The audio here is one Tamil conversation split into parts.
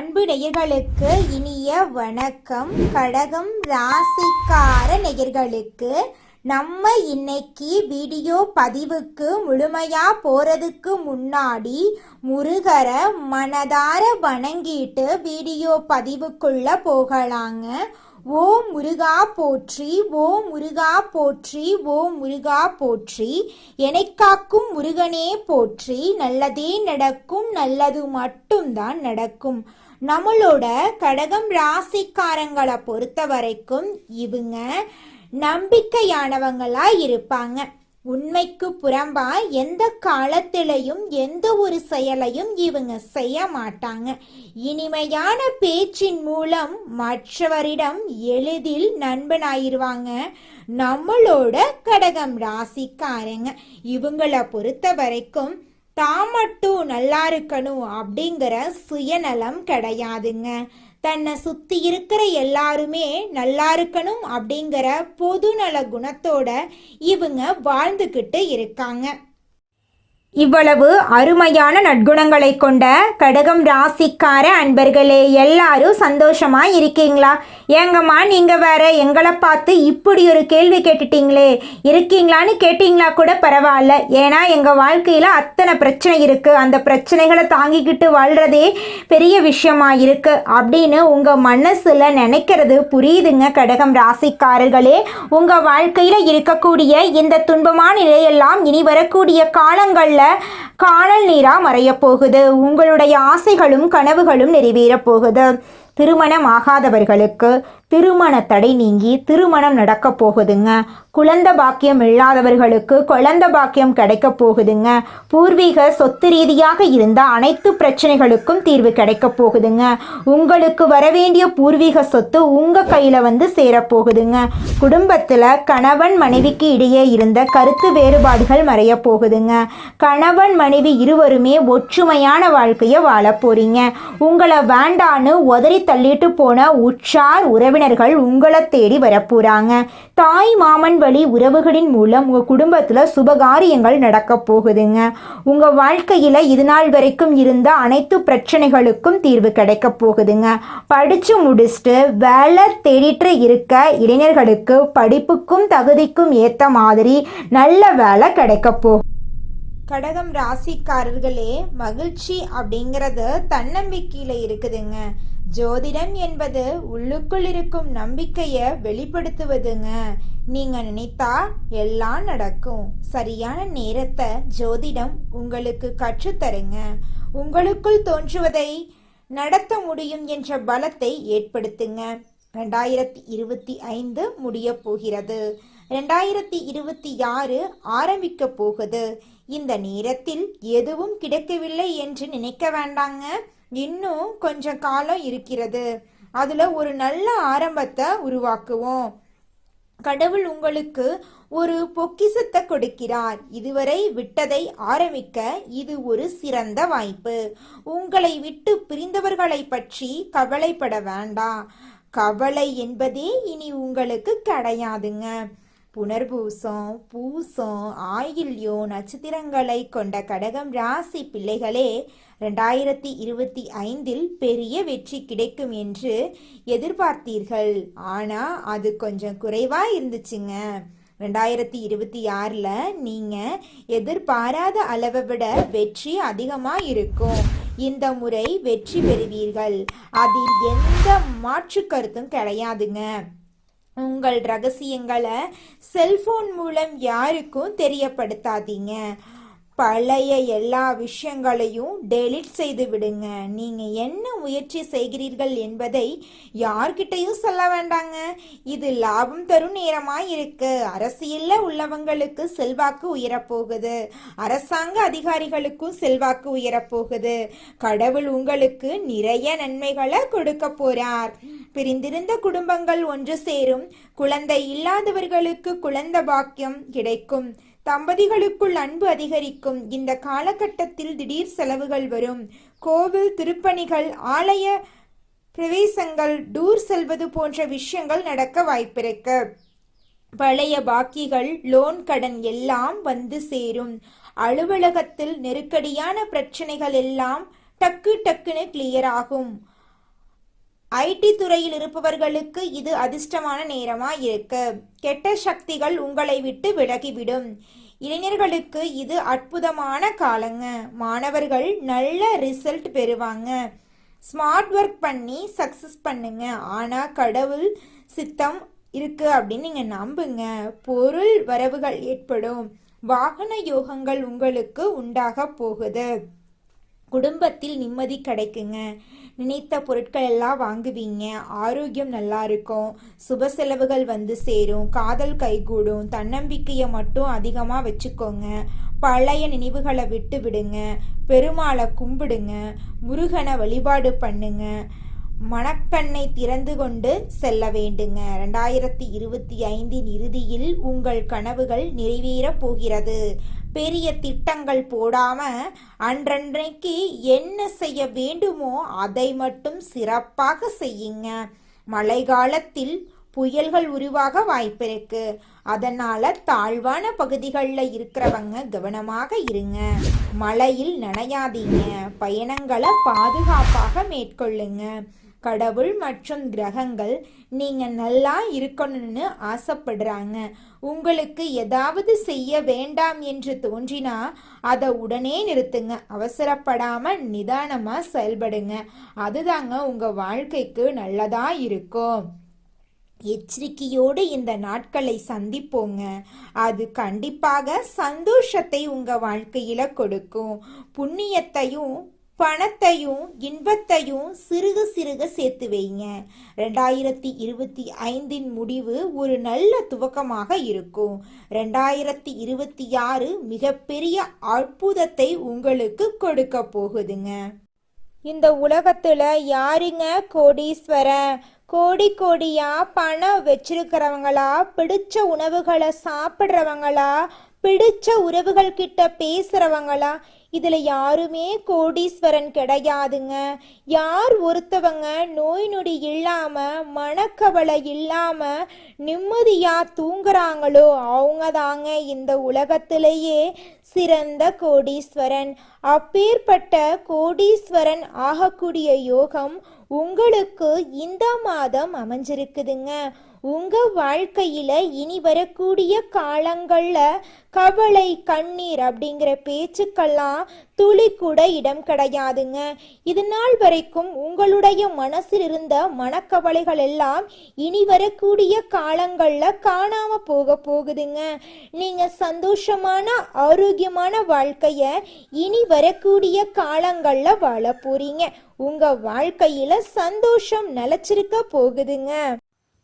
அன்பு நேயர்களுக்கு இனிய வணக்கம். கடகம் ராசிக்கார நேயர்களுக்கு நம்ம இன்னைக்கு வீடியோ பதிவுக்கு முழுமையா போறதுக்கு முன்னாடி முருகரை மனதார வணங்கிட்டு வீடியோ பதிவுக்குள்ள போகலாங்க. ஓம் முருகா போற்றி, ஓம் முருகா போற்றி, ஓம் முருகா போற்றி. எனைக்காக்கும் முருகனே போற்றி. நல்லதே நடக்கும், நல்லது மட்டும்தான் நடக்கும். நம்மளோட கடகம் ராசிக்காரங்களை பொறுத்த வரைக்கும் இவங்க நம்பிக்கையானவங்களா இருப்பாங்க. உண்மைக்கு புறம்பா எந்த காலத்திலையும் எந்த ஒரு செயலையும் இவங்க செய்ய மாட்டாங்க. இனிமையான பேச்சின் மூலம் மற்றவரிடம் எளிதில் நண்பனாயிருவாங்க நம்மளோட கடகம் ராசிக்காரங்க. இவங்களை பொறுத்த வரைக்கும் தான் மட்டும் நல்லா இருக்கணும் அப்படிங்கிற சுயநலம் கிடையாதுங்க. தன்னை சுத்தி இருக்கிற எல்லாருமே நல்லா இருக்கணும் அப்படிங்கிற பொதுநல குணத்தோட இவங்க வாழ்ந்துகிட்டு இருக்காங்க. இவ்வளவு அருமையான நற்குணங்களை கொண்ட கடகம் ராசிக்கார அன்பர்களே, எல்லாரும் சந்தோஷமா இருக்கீங்களா? ஏங்கம்மா நீங்க வேற எங்களை பார்த்து இப்படி ஒரு கேள்வி கேட்டுட்டீங்களே, இருக்கீங்களான்னு கேட்டீங்களா கூட பரவாயில்ல. ஏன்னா எங்க வாழ்க்கையில அத்தனை பிரச்சனை இருக்கு, அந்த பிரச்சனைகளை தாங்கிக்கிட்டு வாழ்றதே பெரிய விஷயமா இருக்கு அப்படின்னு உங்க மனசுல நினைக்கிறது புரியுதுங்க. கடகம் ராசிக்காரர்களே, உங்க வாழ்க்கையில இருக்கக்கூடிய இந்த துன்பமான நிலையெல்லாம் இனி வரக்கூடிய காலங்கள்ல காணல் நீரா மறைய போகுது. உங்களுடைய ஆசைகளும் கனவுகளும் நிறைவேற போகுது. திருமணம் ஆகாதவர்களுக்கு திருமண தடை நீங்கி திருமணம் நடக்க போகுதுங்க. குழந்தை பாக்கியம் இல்லாதவர்களுக்கு குழந்தை பாக்கியம் கிடைக்க போகுதுங்க. பூர்வீக சொத்து ரீதியாக இருந்த அனைத்து பிரச்சனைகளுக்கும் தீர்வு கிடைக்க போகுதுங்க. உங்களுக்கு வரவேண்டிய பூர்வீக சொத்து உங்க கையில வந்து சேரப்போகுதுங்க. குடும்பத்துல கணவன் மனைவிக்கு இடையே இருந்த கருத்து வேறுபாடுகள் மறைய போகுதுங்க. கணவன் மனைவி இருவருமே ஒற்றுமையான வாழ்க்கையை வாழ போறீங்க. உங்களை வேண்டான்னு உதறி தள்ளிட்டு போன உற்றார் உறவினர்கள் உங்களை தேடி வரப்போறாங்க. தாய் மாமன் வழி உறவுகளின் மூலம் உங்க குடும்பத்துல சுபகாரியங்கள் நடக்க போகுதுங்க. உங்க வாழ்க்கையில இது நாள் வரைக்கும் இருந்த அனைத்து பிரச்சனைகளுக்கும் தீர்வு கிடைக்க போகுதுங்க. படிச்சு முடிச்சுட்டு வேலை தேடிட்டு இருக்க இளைஞர்களுக்கு படிப்புக்கும் தகுதிக்கும் ஏத்த மாதிரி நல்ல வேலை கிடைக்க போகுது. கடகம் ராசிக்காரர்களே, மகிழ்ச்சி அப்படிங்கிறது தன்னம்பிக்கையில இருக்குதுங்க. ஜோதிடம் என்பது உள்ளுக்குள் இருக்கும் நம்பிக்கையை வெளிப்படுத்துவதுங்க. நீங்க நினைத்தா எல்லாம் நடக்கும். சரியான நேரத்தை ஜோதிடம் உங்களுக்கு கற்றுத்தருங்க. உங்களுக்குள் தோன்றுவதை நடத்த முடியும் என்ற பலத்தை ஏற்படுத்துங்க. 2025 முடிய போகிறது. 2026 ஆரம்பிக்க போகுது. இந்த நேரத்தில் எதுவும் கிடைக்கவில்லை என்று நினைக்க வேண்டாங்க. இன்னும் கொஞ்சம் காலம் இருக்கிறது. அதுல ஒரு நல்ல ஆரம்பத்தை உருவாக்குவோம். கடவுள் உங்களுக்கு ஒரு பொக்கிஷத்தை கொடுக்கிறார். இதுவரை விட்டதை ஆரம்பிக்க இது ஒரு சிறந்த வாய்ப்பு. உங்களை விட்டு பிரிந்தவர்களை பற்றி கவலைப்பட வேண்டாம். கவலை என்பதே இனி உங்களுக்கு கிடையாதுங்க. புனர்பூசம், பூசம், ஆயில்யம் நட்சத்திரங்களை கொண்ட கடகம் ராசி பிள்ளைகளே, 2025 பெரிய வெற்றி கிடைக்கும் என்று எதிர்பார்த்தீர்கள். ஆனா அது கொஞ்சம் குறைவா இருந்துச்சுங்க. 2026 நீங்க எதிர்பாராத அளவை விட வெற்றி அதிகமா இருக்கும். இந்த முறை வெற்றி பெறுவீர்கள். அதில் எந்த மாற்று கருத்தும் கிடையாதுங்க. உங்கள் ரகசியங்களை செல்போன் மூலம் யாருக்கும் தெரியப்படுத்தாதீங்க. பழைய எல்லா விஷயங்களையும் டெலீட் செய்து விடுங்க. நீங்க என்ன முயற்சி செய்கிறீர்கள் என்பதை யார்கிட்டையும் சொல்ல வேண்டாங்க. இது லாபம் தரும் நேரமாய் இருக்கு. அரசியல்ல உள்ளவங்களுக்கு செல்வாக்கு உயரப்போகுது. அரசாங்க அதிகாரிகளுக்கும் செல்வாக்கு உயரப்போகுது. கடவுள் உங்களுக்கு நிறைய நன்மைகளை கொடுக்க போறார். பிரிந்திருந்த குடும்பங்கள் ஒன்று சேரும். குழந்தை இல்லாதவர்களுக்கு குழந்தை பாக்கியம் கிடைக்கும். தம்பதிகளுக்குள் அன்பு அதிகரிக்கும். இந்த காலகட்டத்தில் திடீர் செலவுகள் வரும். கோவில் திருப்பணிகள், ஆலய பிரவேசங்கள், டூர் செல்வது போன்ற விஷயங்கள் நடக்க வாய்ப்பிருக்கு. பழைய பாக்கிகள், லோன், கடன் எல்லாம் வந்து சேரும். அலுவலகத்தில் நெருக்கடியான பிரச்சனைகள் எல்லாம் டக்குன்னு கிளியர் ஆகும். ஐடி துறையில் இருப்பவர்களுக்கு இது அதிர்ஷ்டமான நேரமா இருக்கு. கெட்ட சக்திகள் உங்களை விட்டு விலகிவிடும். இளைஞர்களுக்கு இது அற்புதமான காலங்க. மாணவர்கள் நல்ல ரிசல்ட் பெறுவாங்க. ஸ்மார்ட் ஒர்க் பண்ணி சக்சஸ் பண்ணுங்க. ஆனா கடவுள் சித்தம் இருக்கு அப்படின்னு நீங்க நம்புங்க. பொருள் வரவுகள் ஏற்படும். வாகன யோகங்கள் உங்களுக்கு உண்டாக போகுது. குடும்பத்தில் நிம்மதி கிடைக்குங்க. நினைத்த பொருட்கள் எல்லாம் வாங்குவீங்க. ஆரோக்கியம் நல்லா இருக்கும். சுப செலவுகள் வந்து சேரும். காதல் கைகூடும். தன்னம்பிக்கையை மட்டும் அதிகமாக வச்சுக்கோங்க. பழைய நினைவுகளை விட்டு விடுங்க. பெருமாளை கும்பிடுங்க. முருகனை வழிபாடு பண்ணுங்க. மனக்கண்ணை திறந்து கொண்டு செல்ல வேண்டுங்க. 2025 இறுதியில் உங்கள் கனவுகள் நிறைவேறப் போகிறது. பெரிய திட்டங்கள் போடாம அன்றன்றைக்கு என்ன செய்ய வேண்டுமோ அதை மட்டும் சிறப்பாக செய்யுங்க. மழை காலத்தில் புயல்கள் உருவாக வாய்ப்பிருக்கு. அதனால தாழ்வான பகுதிகளில் இருக்கிறவங்க கவனமாக இருங்க. மழையில் நனையாதீங்க. பயணங்களை பாதுகாப்பாக மேற்கொள்ளுங்க. கடவுள் மற்றும் கிரகங்கள் நீங்க நல்லா இருக்கணும்னு ஆசைப்படுறாங்க. உங்களுக்கு ஏதாவது செய்ய வேண்டாம் என்று தோன்றினா அதை உடனே நிறுத்துங்க. அவசரப்படாம நிதானமா செயல்படுங்க. அதுதாங்க உங்க வாழ்க்கைக்கு நல்லதா இருக்கும். எச்சரிக்கையோடு இந்த நாட்களை சந்திப்போங்க. அது கண்டிப்பாக சந்தோஷத்தை உங்க வாழ்க்கையில கொடுக்கும். புண்ணியத்தையும் பணத்தையும் இன்பத்தையும் சிறுக சிறுக சேர்த்து வைங்க. 2025 முடிவு ஒரு நல்ல துவக்கமாக இருக்கும். 2026 மிகப்பெரிய அற்புதத்தை உங்களுக்கு கொடுக்க போகுதுங்க. இந்த உலகத்துல யாருங்க கோடீஸ்வரன்? கோடி கோடியா பணம் வச்சிருக்கிறவங்களா? பிடிச்ச உணவுகளை சாப்பிட்றவங்களா? பிடிச்ச உறவுகள் கிட்ட பேசுறவங்களா? இதுல யாருமே கோடீஸ்வரன் கிடையாதுங்க. யார் ஒருத்தவங்க நோய் நொடி இல்லாம மனக்கவலை இல்லாம நிம்மதியா தூங்குறாங்களோ அவங்க தாங்க இந்த உலகத்திலேயே சிறந்த கோடீஸ்வரன். அப்பேற்பட்ட கோடீஸ்வரன் ஆகக்கூடிய யோகம் உங்களுக்கு இந்த மாதம் அமைஞ்சிருக்குதுங்க. உங்க வாழ்க்கையில இனி வரக்கூடிய காலங்கள்ல கவலை கண்ணீர் அப்படிங்கிற பேச்சுக்கெல்லாம் துளி கூட இடம் கிடையாதுங்க. இது நாள் வரைக்கும் உங்களுடைய மனசில் இருந்த மனக்கவலைகள் எல்லாம் இனி வரக்கூடிய காலங்கள்ல காணாம போகுதுங்க. நீங்க சந்தோஷமான ஆரோக்கியமான வாழ்க்கைய இனி வரக்கூடிய காலங்கள்ல வாழ போறீங்க. உங்க வாழ்க்கையில சந்தோஷம் நிலைச்சிருக்க போகுதுங்க.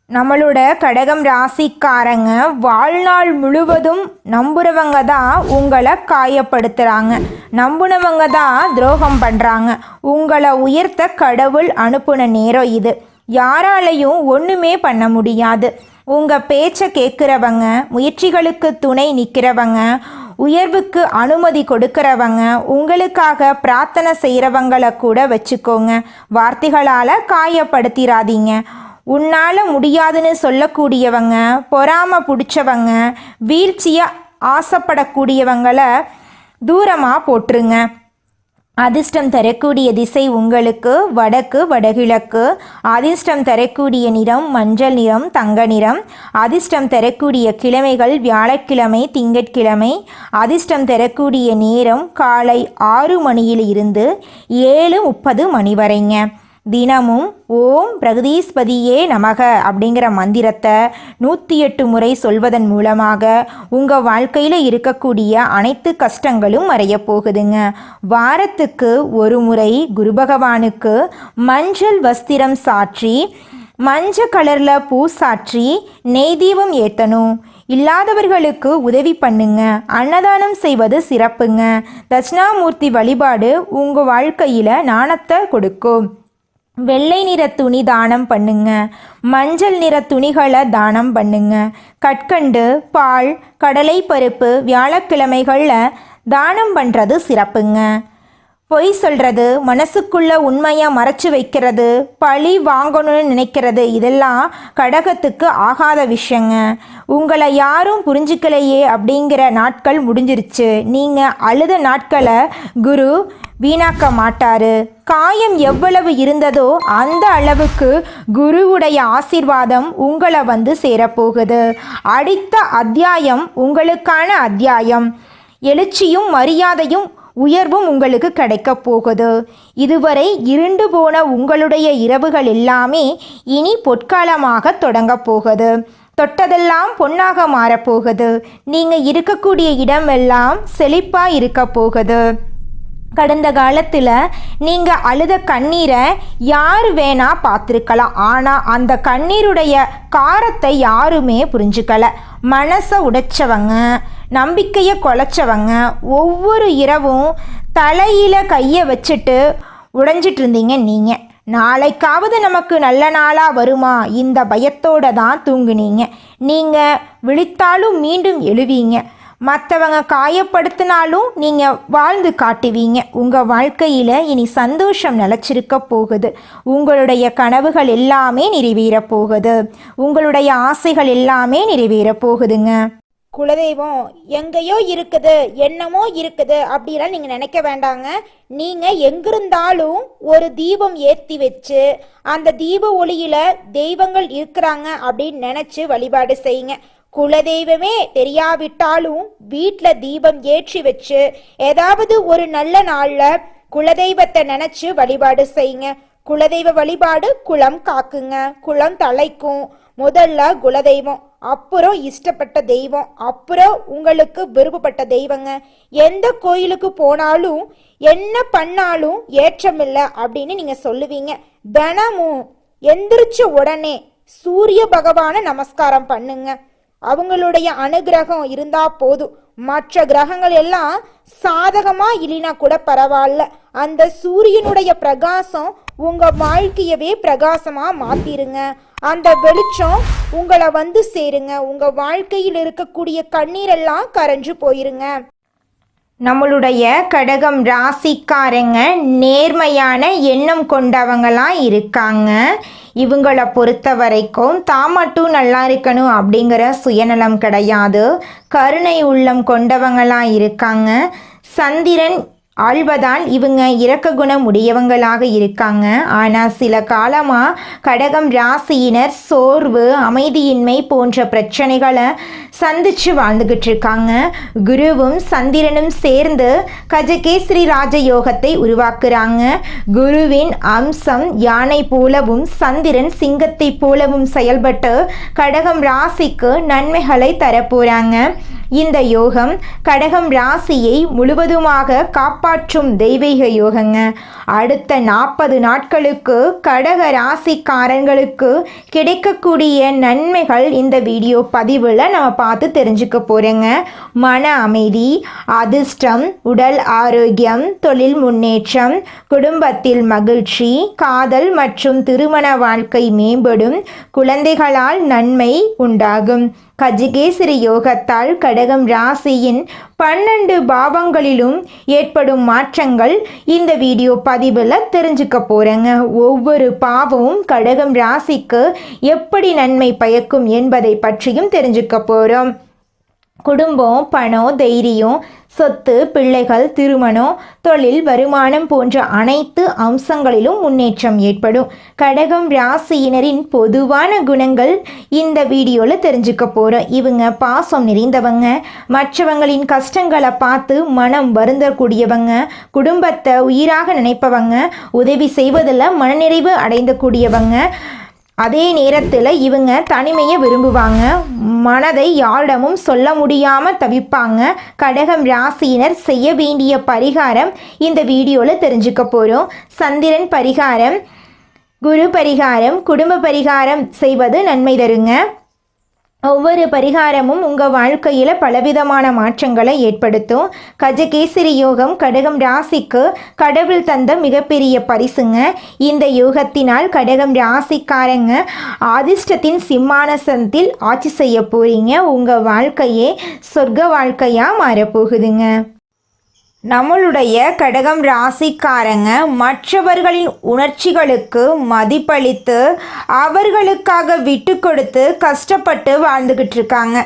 நம்மளோட கடகம் ராசிக்காரங்க வாழ்நாள் முழுவதும் நம்புறவங்க தான் உங்களை காயப்படுத்துகிறாங்க. நம்புனவங்க தான் துரோகம் பண்ணுறாங்க. உங்களை உயர்த்த கடவுள் அனுப்புன நேரம் இது. யாராலையும் ஒன்றுமே பண்ண முடியாது. உங்கள் பேச்சை கேட்குறவங்க, முயற்சிகளுக்கு துணை நிற்கிறவங்க, உயர்வுக்கு அனுமதி கொடுக்கிறவங்க, உங்களுக்காக பிரார்த்தனை செய்கிறவங்களை கூட வச்சுக்கோங்க. வார்த்தைகளால் காயப்படுத்திடாதீங்க. உன்னால் முடியாதுன்னு சொல்லக்கூடியவங்க, பொறாமை பிடிச்சவங்க, வீழ்ச்சியை ஆசைப்படக்கூடியவங்களை தூரமாக போட்டுருங்க. அதிர்ஷ்டம் தரக்கூடிய திசை உங்களுக்கு வடக்கு வடகிழக்கு. அதிர்ஷ்டம் தரக்கூடிய நிறம் மஞ்சள் நிறம், தங்க நிறம். அதிர்ஷ்டம் தரக்கூடிய கிழமைகள் வியாழக்கிழமை, திங்கட்கிழமை. அதிர்ஷ்டம் தரக்கூடிய நேரம் காலை 6 மணியில் இருந்து 7:30 மணி வரைங்க. தினமும் ஓம் பிரகதீஸ்பதியே நமக அப்படிங்கிற மந்திரத்தை 108 முறை சொல்வதன் மூலமாக உங்கள் வாழ்க்கையில் இருக்கக்கூடிய அனைத்து கஷ்டங்களும் மறைய போகுதுங்க. வாரத்துக்கு ஒரு முறை குரு பகவானுக்கு மஞ்சள் வஸ்திரம் சாற்றி, மஞ்சள் கலரில் பூ சாற்றி நெய் தீபம் ஏற்றணும். இல்லாதவர்களுக்கு உதவி பண்ணுங்க. அன்னதானம் செய்வது சிறப்புங்க. தட்சிணாமூர்த்தி வழிபாடு உங்கள் வாழ்க்கையில் ஞானத்தை கொடுக்கும். வெள்ளை நிற துணி தானம் பண்ணுங்க. மஞ்சள் நிற துணிகளை தானம் பண்ணுங்க. கற்கண்டு, பால், கடலை பருப்பு வியாழக்கிழமைகளில் தானம் பண்ணுறது சிறப்புங்க. பொய் சொல்கிறது, மனசுக்குள்ள உண்மையாக மறைச்சு வைக்கிறது, பழி வாங்கணும்னு நினைக்கிறது, இதெல்லாம் கடகத்துக்கு ஆகாத விஷயங்க. உங்களை யாரும் புரிஞ்சுக்கலையே அப்படிங்கிற நாட்கள் முடிஞ்சிருச்சு. நீங்கள் அழுத நாட்களை குரு வீணாக்க மாட்டார். காயம் எவ்வளவு இருந்ததோ அந்த அளவுக்கு குருவுடைய ஆசீர்வாதம் உங்களை வந்து சேரப்போகுது. அடுத்த அத்தியாயம் உங்களுக்கான அத்தியாயம். எழுச்சியும் மரியாதையும் உயர்வும் உங்களுக்கு கிடைக்க போகுது. இதுவரை இருண்டு போன உங்களுடைய இரவுகள் எல்லாமே இனி பொற்காலமாக தொடங்க போகுது. தொட்டதெல்லாம் பொன்னாக மாறப்போகுது. நீங்கள் இருக்கக்கூடிய இடமெல்லாம் செழிப்பாக இருக்க போகுது. கடந்த காலத்தில் நீங்கள் அழுத கண்ணீரை யார் வேணா பார்த்துருக்கலாம். ஆனால் அந்த கண்ணீருடைய காரத்தை யாருமே புரிஞ்சுக்கலை. மனசை உடைச்சவங்க, நம்பிக்கையை குலைச்சவங்க, ஒவ்வொரு இரவும் தலையில் கையை வச்சுட்டு உடைஞ்சிட்டு இருந்தீங்க நீங்கள். நாளைக்காவது நமக்கு நல்ல நாளாக வருமா இந்த பயத்தோடு தான் தூங்குனீங்க. நீங்கள் விழித்தாலும் மீண்டும் எழுவீங்க. மற்றவங்க காயப்படுத்தினாலும் நீங்கள் வாழ்ந்து காட்டுவீங்க. உங்கள் வாழ்க்கையில் இனி சந்தோஷம் நிலச்சிருக்க போகுது. உங்களுடைய கனவுகள் எல்லாமே நிறைவேறப் போகுது. உங்களுடைய ஆசைகள் எல்லாமே நிறைவேறப் போகுதுங்க. குலதெய்வம் எங்கேயோ இருக்குது, என்னமோ இருக்குது அப்படிலாம் நீங்கள் நினைக்க வேண்டாங்க. நீங்கள் எங்கிருந்தாலும் ஒரு தீபம் ஏற்றி வச்சு அந்த தீப ஒளியில் தெய்வங்கள் இருக்கிறாங்க அப்படின்னு நினச்சி வழிபாடு செய்யுங்க. குலதெய்வமே தெரியாவிட்டாலும் வீட்டில் தீபம் ஏற்றி வச்சு ஏதாவது ஒரு நல்ல நாளில் குலதெய்வத்தை நினச்சி வழிபாடு செய்யுங்க. குலதெய்வ வழிபாடு குலம் காக்குங்க, குலம் தலைக்கும். முதல்ல குலதெய்வம், அப்புறம் இஷ்டப்பட்ட தெய்வம், அப்புறம் உங்களுக்கு விருப்பப்பட்ட தெய்வங்க. எந்த கோயிலுக்கு போனாலும் என்ன பண்ணாலும் ஏற்றமில்லை அப்படின்னு நீங்கள் சொல்லுவீங்க. தினமும் எந்திரிச்ச உடனே சூரிய பகவானை நமஸ்காரம் பண்ணுங்க. அவங்களுடைய அனுகிரகம் இருந்தா போதும். மற்ற கிரகங்கள் எல்லாம் சாதகமா இல்லைனா கூட பரவாயில்ல. அந்த சூரியனுடைய பிரகாசம் உங்க வாழ்க்கையவே பிரகாசமா மாத்திருங்க. அந்த வெளிச்சம் உங்களை வந்து சேருங்க. உங்க வாழ்க்கையில் இருக்கக்கூடிய கண்ணீரெல்லாம் கரைஞ்சு போயிருங்க. நம்மளுடைய கடகம் ராசிக்காரங்க நேர்மையான எண்ணம் கொண்டவங்களாம் இருக்காங்க. இவங்களை பொறுத்த வரைக்கும் தான் மட்டும் நல்லா இருக்கணும் அப்படிங்கிற சுயநலம் கிடையாது. கருணை உள்ளம் கொண்டவங்களாம் இருக்காங்க. சந்திரன் ஆழ்வதால் இவங்க இரக்க குணம் உடையவங்களாக இருக்காங்க. ஆனால் சில காலமாக கடகம் ராசியினர் சோர்வு, அமைதியின்மை போன்ற பிரச்சனைகளை சந்திச்சு வாழ்ந்துகிட்டு இருக்காங்க. குருவும் சந்திரனும் சேர்ந்து கஜகேசரி ராஜயோகத்தை உருவாக்குறாங்க. குருவின் அம்சம் யானை போலவும் சந்திரன் சிங்கத்தை போலவும் செயல்பட்டு கடகம் ராசிக்கு நன்மைகளை தரப்போறாங்க. இந்த யோகம் கடகம் ராசியை முழுவதுமாக காப்பாற்றும் தெய்வீக யோகங்க. அடுத்த 40 நாட்களுக்கு கடக ராசிக்காரங்களுக்கு கிடைக்கக்கூடிய நன்மைகள் இந்த வீடியோ பதிவில் நம்ம பார்த்து தெரிஞ்சுக்க போகிறோங்க. மன அமைதி, அதிர்ஷ்டம், உடல் ஆரோக்கியம், தொழில் முன்னேற்றம், குடும்பத்தில் மகிழ்ச்சி, காதல் மற்றும் திருமண வாழ்க்கை மேம்படும், குழந்தைகளால் நன்மை உண்டாகும். கஜகேசரி யோகத்தால் கடகம் ராசியின் 12 பாவங்களிலும் ஏற்படும் மாற்றங்கள் இந்த வீடியோ பதிவில் தெரிஞ்சுக்க போகிறேங்க. ஒவ்வொரு பாவமும் கடகம் ராசிக்கு எப்படி நன்மை பயக்கும் என்பதை பற்றியும் தெரிஞ்சுக்க போகிறோம். குடும்பம், பணம், தைரியம், சொத்து, பிள்ளைகள், திருமணம், தொழில், வருமானம் போன்ற அனைத்து அம்சங்களிலும் முன்னேற்றம் ஏற்படும். கடகம் ராசியினரின் பொதுவான குணங்கள் இந்த வீடியோவில் தெரிஞ்சுக்க போகிறோம். இவங்க பாசம் நிறைந்தவங்க, மற்றவங்களின் கஷ்டங்களை பார்த்து மனம் வருந்தக்கூடியவங்க, குடும்பத்தை உயிராக நினைப்பவங்க, உதவி செய்வதில் மனநிறைவு அடைந்தக்கூடியவங்க. அதே நேரத்தில் இவங்க தனிமையை விரும்புவாங்க, மனதை யாரிடமும் சொல்ல முடியாமல் தவிப்பாங்க. கடகம் ராசியினர் செய்ய வேண்டிய பரிகாரம் இந்த வீடியோவில் தெரிஞ்சுக்க போகிறோம். சந்திரன் பரிகாரம், குரு பரிகாரம், குடும்ப பரிகாரம் செய்வது நன்மை தருங்க. ஒவ்வொரு பரிகாரமும் உங்கள் வாழ்க்கையில் பலவிதமான மாற்றங்களை ஏற்படுத்தும். கஜகேசரி யோகம் கடகம் ராசிக்கு கடவுள் தந்த மிகப்பெரிய பரிசுங்க. இந்த யோகத்தினால் கடகம் ராசிக்காரங்க அதிர்ஷ்டத்தின் சிம்மாசனத்தில் ஆட்சி செய்ய போகிறீங்க. உங்கள் வாழ்க்கையே சொர்க்க வாழ்க்கையாக மாறப்போகுதுங்க. நம்மளுடைய கடகம் ராசிக்காரங்க மற்றவர்களின் உணர்ச்சிகளுக்கு மதிப்பளித்து அவர்களுக்காக விட்டு கொடுத்து கஷ்டப்பட்டு வாழ்ந்துக்கிட்டு இருக்காங்க.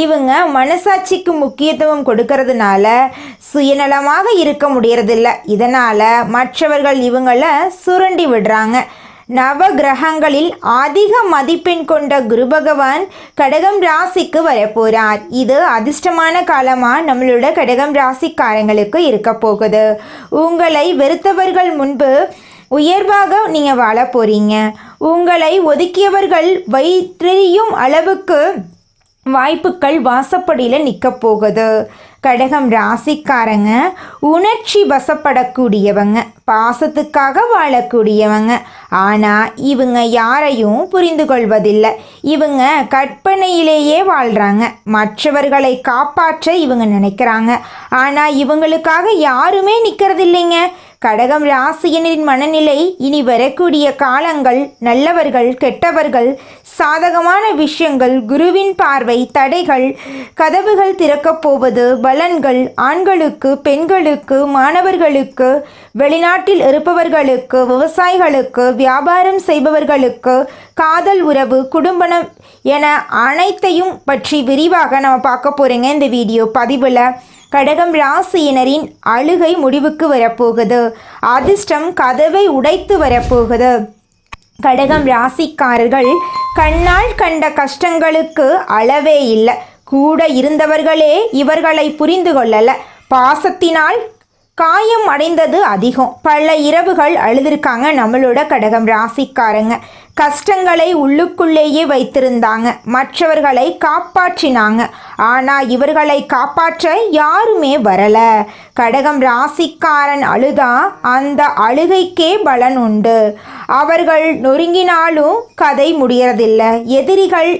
இவங்க மனசாட்சிக்கு முக்கியத்துவம் கொடுக்கறதுனால சுயநலமாக இருக்க முடியறதில்ல. இதனால் மற்றவர்கள் இவங்களை சுரண்டி விடுறாங்க. நவ கிரகங்களில் அதிக மதிப்பெண் கொண்ட குரு பகவான் கடகம் ராசிக்கு வரப்போறார். இது அதிர்ஷ்டமான காலமாக நம்மளோட கடகம் ராசிக்காரங்களுக்கு இருக்க போகுது. உங்களை வெறுத்தவர்கள் முன்பு உயர்வாக நீங்கள் வாழ போறீங்க. உங்களை ஒதுக்கியவர்கள் வைத்தெறியும் அளவுக்கு வாய்ப்புகள் வாசப்படியில் நிற்க போகுது. கடகம் ராசிக்காரங்க உணர்ச்சி வசப்படக்கூடியவங்க, பாசத்துக்காக வாழக்கூடியவங்க. ஆனால் இவங்க யாரையும் புரிந்து கொள்வதில்லை. இவங்க கற்பனையிலேயே வாழ்கிறாங்க. மற்றவர்களை காப்பாற்ற இவங்க நினைக்கிறாங்க. ஆனால் இவங்களுக்காக யாருமே நிற்கிறது இல்லைங்க. கடகம் ராசியினரின் மனநிலை இனி வரக்கூடிய காலங்கள் நல்லவர்கள் கெட்டவர்கள் சாதகமான விஷயங்கள் குருவின் பார்வை தடைகள் கதவுகள் திறக்கப் போவது பலன்கள் ஆண்களுக்கு பெண்களுக்கு மாணவர்களுக்கு வெளிநாட்டில் இருப்பவர்களுக்கு விவசாயிகளுக்கு வியாபாரம் செய்பவர்களுக்கு காதல் உறவு குடும்பம் என அனைத்தையும் பற்றி விரிவாக நம்ம பார்க்க போகிறோங்க இந்த வீடியோ பதிவில். கடகம் ராசியினரின் அழுகை முடிவுக்கு வரப்போகுது. அதிர்ஷ்டம் கதவை உடைத்து வரப்போகுது. கடகம் ராசிக்காரர்கள் கண்ணால் கண்ட கஷ்டங்களுக்கு அளவே இல்லை. கூட இருந்தவர்களே இவர்களை புரிந்து கொள்ளலை. பாசத்தினால் காயம் அடைந்தது அதிகம். பல இரவுகள் அழுதுருக்காங்க நம்மளோட கடகம் ராசிக்காரங்க. கஷ்டங்களை உள்ளுக்குள்ளேயே வைத்திருந்தாங்க. மற்றவர்களை காப்பாற்றினாங்க. ஆனால் இவர்களை காப்பாற்ற யாருமே வரலை. கடகம் ராசிக்காரன் அழுதா அந்த அழுகைக்கே பலன் உண்டு. அவர்கள் நொறுங்கினாலும் கதை முடியறதில்லை. எதிரிகள்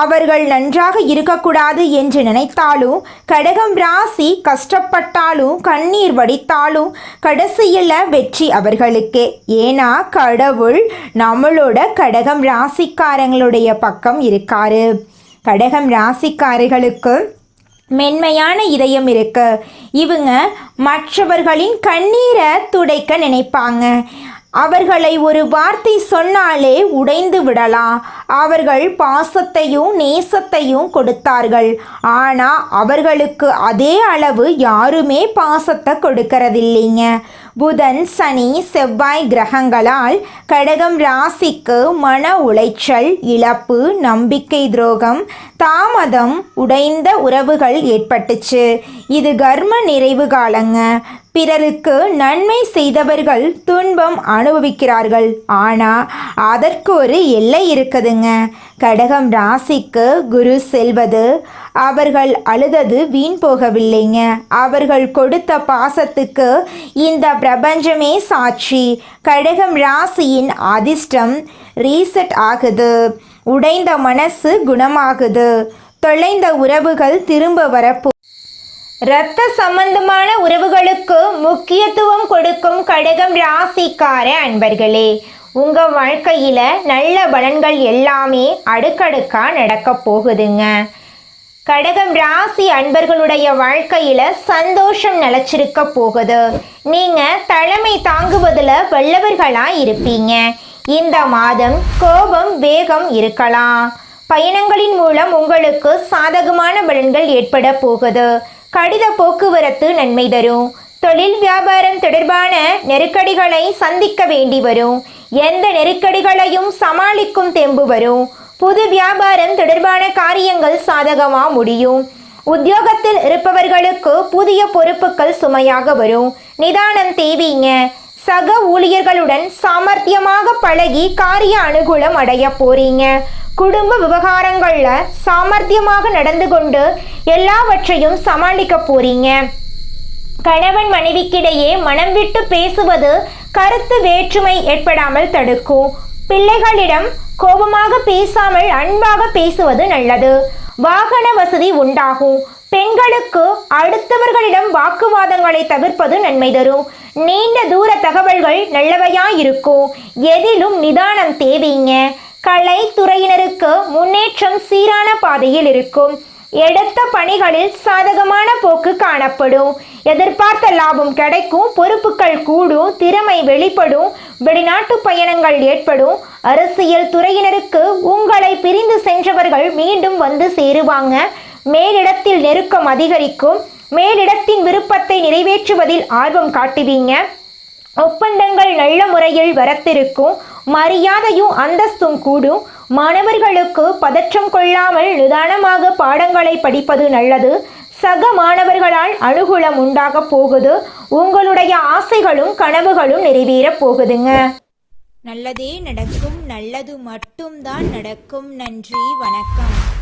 அவர்கள் நன்றாக இருக்கக்கூடாது என்று நினைத்தாலும் கடகம் ராசி கஷ்டப்பட்டாலும் கண்ணீர் வடித்தாலும் கடைசியில் வெற்றி அவர்களுக்கே. ஏன்னா கடவுள் நம்மளோட கடகம் ராசிக்காரங்களுடைய பக்கம் இருக்காரு. கடகம் ராசிக்காரர்களுக்கு மென்மையான இதயம் இருக்கு. இவங்க மற்றவர்களின் கண்ணீரை துடைக்க நினைப்பாங்க. அவர்களை ஒரு வார்த்தை சொன்னாலே உடைந்து விடலாம். அவர்கள் பாசத்தையும் நேசத்தையும் கொடுத்தார்கள். ஆனால் அவர்களுக்கு அதே அளவு யாருமே பாசத்தை கொடுக்கறதில்லைங்க. புதன் சனி செவ்வாய் கிரகங்களால் கடகம் ராசிக்கு மன உளைச்சல் இழப்பு நம்பிக்கை துரோகம் தாமதம் உடைந்த உறவுகள் ஏற்பட்டுச்சு. இது கர்ம நிறைவு காலங்க. பிறருக்கு நன்மை செய்தவர்கள் துன்பம் அனுபவிக்கிறார்கள். ஆனால் அதற்கு ஒரு எல்லை இருக்குதுங்க. கடகம் ராசிக்கு குரு செல்வது அவர்கள் அழுதது வீண் போகவில்லைங்க. அவர்கள் கொடுத்த பாசத்துக்கு இந்த பிரபஞ்சமே சாட்சி. கடகம் ராசியின் அதிர்ஷ்டம் ரீசெட் ஆகுது. உடைந்த மனசு குணமாகுது. தொலைந்த உறவுகள் திரும்ப வரப்போ இரத்த சம்பந்தமான உறவுகளுக்கு முக்கியத்துவம் கொடுக்கும் கடகம் ராசிக்கார அன்பர்களே, உங்கள் வாழ்க்கையில் நல்ல பலன்கள் எல்லாமே அடுக்கடுக்காக நடக்க போகுதுங்க. கடகம் ராசி அன்பர்களுடைய வாழ்க்கையில் சந்தோஷம் நிலச்சிருக்க போகுது. நீங்கள் தலைமை தாங்குவதில் வல்லவர்களாக இருப்பீங்க. இந்த மாதம் கோபம் வேகம் இருக்கலாம். பயணங்களின் மூலம் உங்களுக்கு சாதகமான பலன்கள் ஏற்பட போகுது. கடித போக்குவரத்து நன்மை தரும். தொழில் வியாபாரம் தொடர்பான நெருக்கடிகளை சந்திக்க வேண்டி வரும். எந்த நெருக்கடிகளையும் சமாளிக்கும் தெம்பு வரும். புது வியாபாரம் தொடர்பான காரியங்கள் சாதகமாக முடியும். உத்தியோகத்தில் இருப்பவர்களுக்கு புதிய பொறுப்புகள் சுமையாக வரும். நிதானம் தேவைங்க. சக ஊழியர்களுடன் சாமர்த்தியமாக பழகி காரிய அனுகூலம் அடைய போறீங்க. குடும்ப விவகாரங்களில் சாமர்த்தியமாக நடந்து கொண்டு எல்லாவற்றையும் சமாளிக்க போறீங்க. கணவன் மனைவிக்கிடையே மனம் விட்டு பேசுவது கருத்து வேற்றுமை ஏற்படாமல் தடுக்கும். பிள்ளைகளிடம் கோபமாக பேசாமல் அன்பாக பேசுவது நல்லது. வாகன வசதி உண்டாகும். பெண்களுக்கு அடுத்தவர்களிடம் வாக்குவாதங்களை தவிர்ப்பது நன்மை தரும். நீண்ட தூர தகவல்கள் நல்லவையாயிருக்கும். எதிலும் நிதானம் தேவைங்க. கலைத்துறையினருக்கு முன்னேற்றம் சீரான பாதையில் இருக்கும். எடுத்த பணிகளில் சாதகமான போக்கு காணப்படும். எதிர்பார்த்த லாபம் கிடைக்கும். பொறுப்புகள் கூடும். திறமை வெளிப்படும். வெளிநாட்டு பயணங்கள் ஏற்படும். அரசியல் துறையினருக்கு உங்களை பிரிந்து சென்றவர்கள் மீண்டும் வந்து சேருவாங்க. மேலிடத்தில் நெருக்கம் அதிகரிக்கும். மேலிடத்தின் விருப்பத்தை நிறைவேற்றுவதில் ஆர்வம் காட்டுவீங்க. ஒப்பந்தங்கள் நல்ல முறையில் வரத்திருக்கும். மரியாதையும் அந்தஸ்தும் கூடும். மாணவர்களுக்கு பதற்றம் கொள்ளாமல் நிதானமாக பாடங்களை படிப்பது நல்லது. சக மாணவர்களால் அனுகூலம் உண்டாக போகுது. உங்களுடைய ஆசைகளும் கனவுகளும் நிறைவேறப் போகுதுங்க. நல்லதே நடக்கும். நல்லது மட்டும்தான் நடக்கும். நன்றி, வணக்கம்.